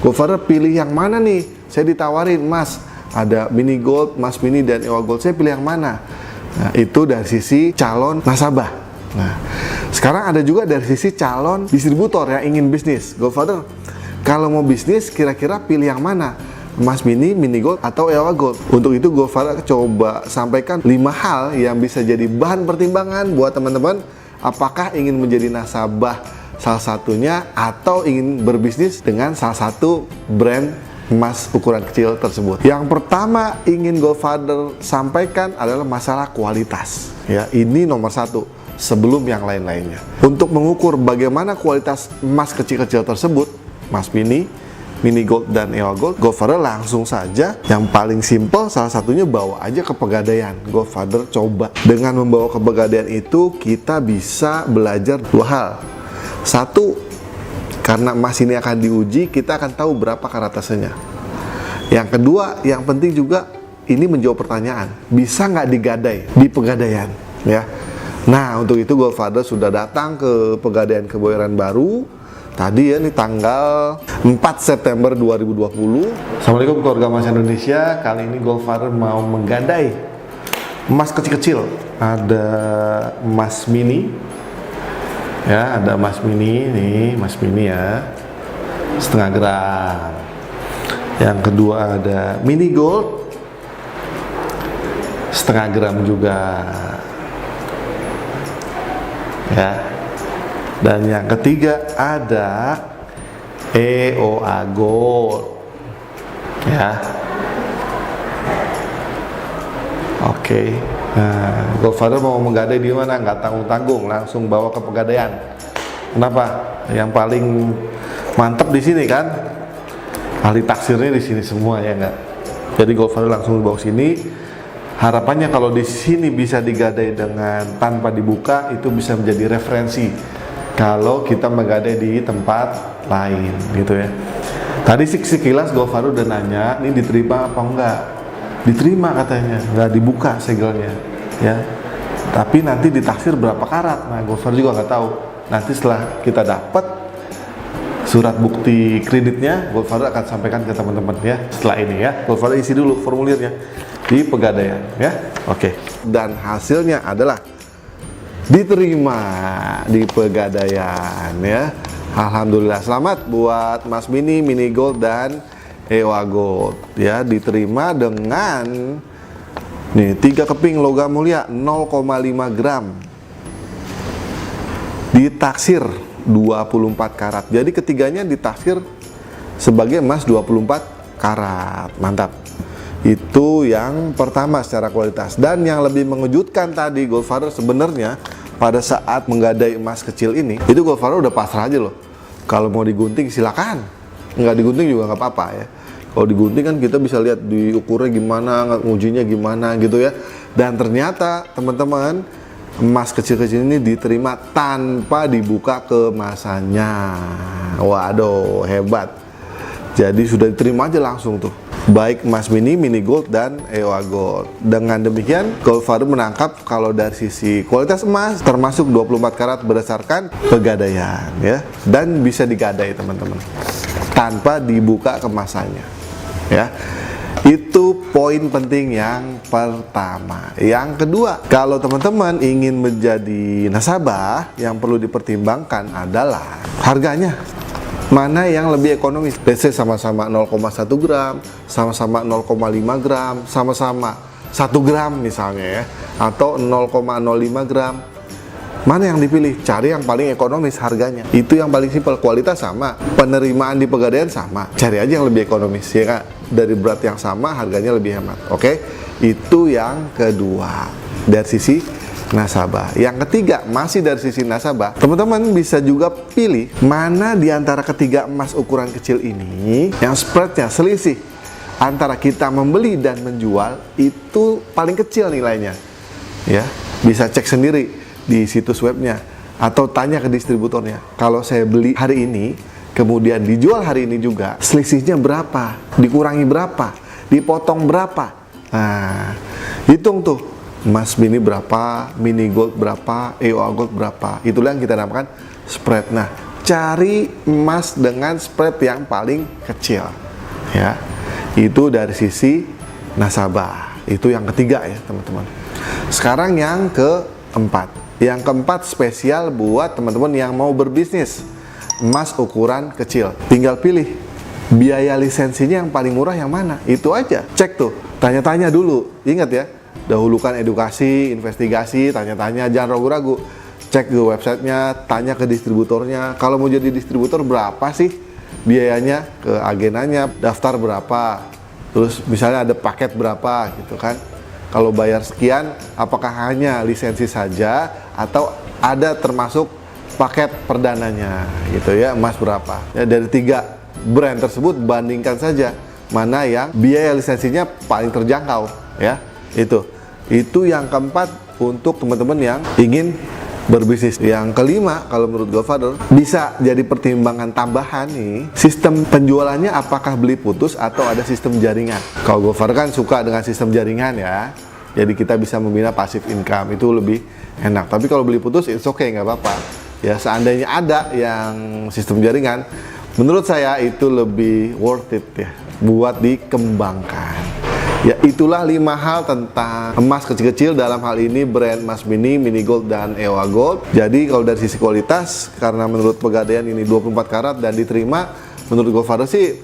Godfather pilih yang mana nih? Saya ditawarin, Mas, ada mini gold, Mas Mini, dan EWA Gold. Saya pilih yang mana? Nah, itu dari sisi calon nasabah. Nah, sekarang ada juga dari sisi calon distributor yang ingin bisnis. Godfather, kalau mau bisnis, kira-kira pilih yang mana? Mas Mini, Mini Gold, atau EWA Gold? Untuk itu, Godfather coba sampaikan 5 hal yang bisa jadi bahan pertimbangan buat teman-teman. Apakah ingin menjadi nasabah salah satunya atau ingin berbisnis dengan salah satu brand emas ukuran kecil tersebut. Yang pertama ingin Godfather sampaikan adalah masalah kualitas. Ya, ini nomor 1 sebelum yang lain-lainnya. Untuk mengukur bagaimana kualitas emas kecil-kecil tersebut, Mas Mini, Mini Gold, dan EWA Gold, Godfather langsung saja yang paling simple, salah satunya bawa aja ke Pegadaian. Godfather coba. Dengan membawa ke Pegadaian itu kita bisa belajar 2 hal. 1, karena emas ini akan diuji, kita akan tahu berapa karatasenya. Yang kedua, yang penting juga, ini menjawab pertanyaan, bisa nggak digadai di Pegadaian, ya. Nah, untuk itu Godfather sudah datang ke Pegadaian Kebayoran Baru tadi, ya, ini tanggal 4 September 2020. Assalamualaikum keluarga emas Indonesia. Kali ini Godfather mau menggadai emas kecil-kecil. Ada emas mini, ya, ada emas mini nih, emas mini ya, setengah gram. Yang kedua ada mini gold, setengah gram juga, ya. Dan yang ketiga ada EWA Gold, ya. Oke. Nah, Godfather mau menggadai di mana? Nggak tanggung-tanggung, langsung bawa ke Pegadaian. Kenapa? Yang paling mantap di sini kan? Ahli taksirnya di sini semua, ya nggak? Jadi Godfather langsung bawa sini. Harapannya kalau di sini bisa digadai dengan tanpa dibuka, itu bisa menjadi referensi kalau kita menggadai di tempat lain, gitu ya. Tadi sekilas Godfather udah nanya, ini diterima apa enggak? Diterima katanya, nggak dibuka segelnya, ya. Tapi nanti ditaksir berapa karat? Nah, Godfather juga nggak tahu. Nanti setelah kita dapat surat bukti kreditnya, Godfather akan sampaikan ke teman-teman, ya. Setelah ini, ya, Godfather isi dulu formulirnya di Pegadaian, ya. Oke. Dan hasilnya adalah diterima di Pegadaian, ya. Alhamdulillah, selamat buat Mas Mini, Mini Gold, dan EWA Gold, ya, diterima dengan nih 3 keping logam mulia 0,5 gram, ditaksir 24 karat. Jadi ketiganya ditaksir sebagai emas 24 karat. Mantap. Itu yang pertama secara kualitas. Dan yang lebih mengejutkan tadi, Godfather sebenarnya pada saat menggadai emas kecil ini, itu Godfather udah pasrah aja loh. Kalau mau digunting silakan, nggak digunting juga nggak apa-apa, ya. Kalau digunting kan kita bisa lihat diukurnya gimana, ngujinya gimana, gitu ya. Dan ternyata teman-teman, emas kecil-kecil ini diterima tanpa dibuka kemasannya. Waduh, hebat. Jadi sudah diterima aja langsung tuh, baik emas mini, mini gold, dan EWA Gold. Dengan demikian, Godfather menangkap kalau dari sisi kualitas emas termasuk 24 karat berdasarkan Pegadaian, ya, dan bisa digadai teman-teman tanpa dibuka kemasannya, ya. Itu poin penting yang pertama. Yang kedua, kalau teman-teman ingin menjadi nasabah, yang perlu dipertimbangkan adalah harganya. Mana yang lebih ekonomis? Let's say sama-sama 0,1 gram, sama-sama 0,5 gram, sama-sama 1 gram misalnya, ya, atau 0,05 gram. Mana yang dipilih? Cari yang paling ekonomis harganya. Itu yang paling simpel. Kualitas sama, penerimaan di Pegadaian sama. Cari aja yang lebih ekonomis, ya kan? Dari berat yang sama, harganya lebih hemat. Oke? Itu yang kedua dari sisi nasabah. Yang ketiga, masih dari sisi nasabah, teman-teman bisa juga pilih mana di antara ketiga emas ukuran kecil ini yang spreadnya, selisih antara kita membeli dan menjual itu paling kecil nilainya, ya. Bisa cek sendiri di situs webnya atau tanya ke distributornya. Kalau saya beli hari ini kemudian dijual hari ini juga, selisihnya berapa, dikurangi berapa, dipotong berapa. Nah, hitung tuh, emas mini berapa, mini gold berapa, EWA Gold berapa. Itulah yang kita namakan spread. Nah, cari emas dengan spread yang paling kecil, ya. Itu dari sisi nasabah. Itu yang ketiga ya teman-teman. Sekarang yang keempat. Yang keempat spesial buat teman-teman yang mau berbisnis emas ukuran kecil. Tinggal pilih biaya lisensinya yang paling murah yang mana. Itu aja. Cek tuh, tanya-tanya dulu. Ingat ya, dahulukan edukasi, investigasi, tanya-tanya, jangan ragu-ragu. Cek ke websitenya, tanya ke distributornya. Kalau mau jadi distributor berapa sih biayanya, ke agennya, daftar berapa, terus misalnya ada paket berapa gitu kan. Kalau bayar sekian, apakah hanya lisensi saja atau ada termasuk paket perdananya gitu ya, emas berapa. Ya, dari 3 brand tersebut bandingkan saja mana yang biaya lisensinya paling terjangkau ya. Itu yang keempat untuk teman-teman yang ingin berbisnis. Yang kelima, kalau menurut Godfather bisa jadi pertimbangan tambahan nih, sistem penjualannya apakah beli putus atau ada sistem jaringan. Kalau Godfather kan suka dengan sistem jaringan ya, jadi kita bisa membina passive income, itu lebih enak. Tapi kalau beli putus it's okay, nggak apa-apa ya. Seandainya ada yang sistem jaringan, menurut saya itu lebih worth it ya buat dikembangkan. Ya, itulah 5 hal tentang emas kecil-kecil, dalam hal ini brand Mas Mini, Mini Gold, dan EOA Gold. Jadi kalau dari sisi kualitas, karena menurut Pegadaian ini 24 karat dan diterima, menurut Godfather sih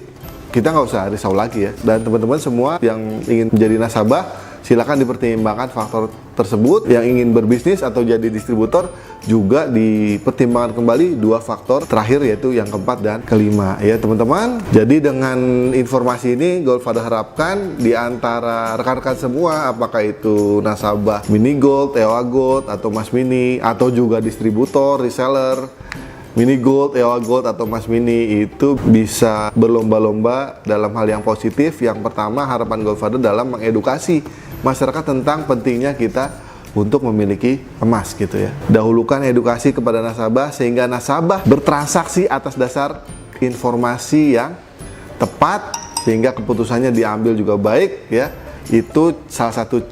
kita nggak usah risau lagi ya. Dan teman-teman semua yang ingin menjadi nasabah, silakan dipertimbangkan faktor tersebut. Yang ingin berbisnis atau jadi distributor juga dipertimbangkan kembali 2 faktor terakhir, yaitu yang keempat dan kelima ya teman-teman. Jadi dengan informasi ini Godfather harapkan di antara rekan-rekan semua, apakah itu nasabah Mini Gold, EOA Gold, atau Mas Mini, atau juga distributor, reseller Mini Gold, EOA Gold, atau Mas Mini, itu bisa berlomba-lomba dalam hal yang positif. Yang pertama, harapan Godfather dalam mengedukasi masyarakat tentang pentingnya kita untuk memiliki emas gitu ya. Dahulukan edukasi kepada nasabah sehingga nasabah bertransaksi atas dasar informasi yang tepat sehingga keputusannya diambil juga baik ya. Itu salah satu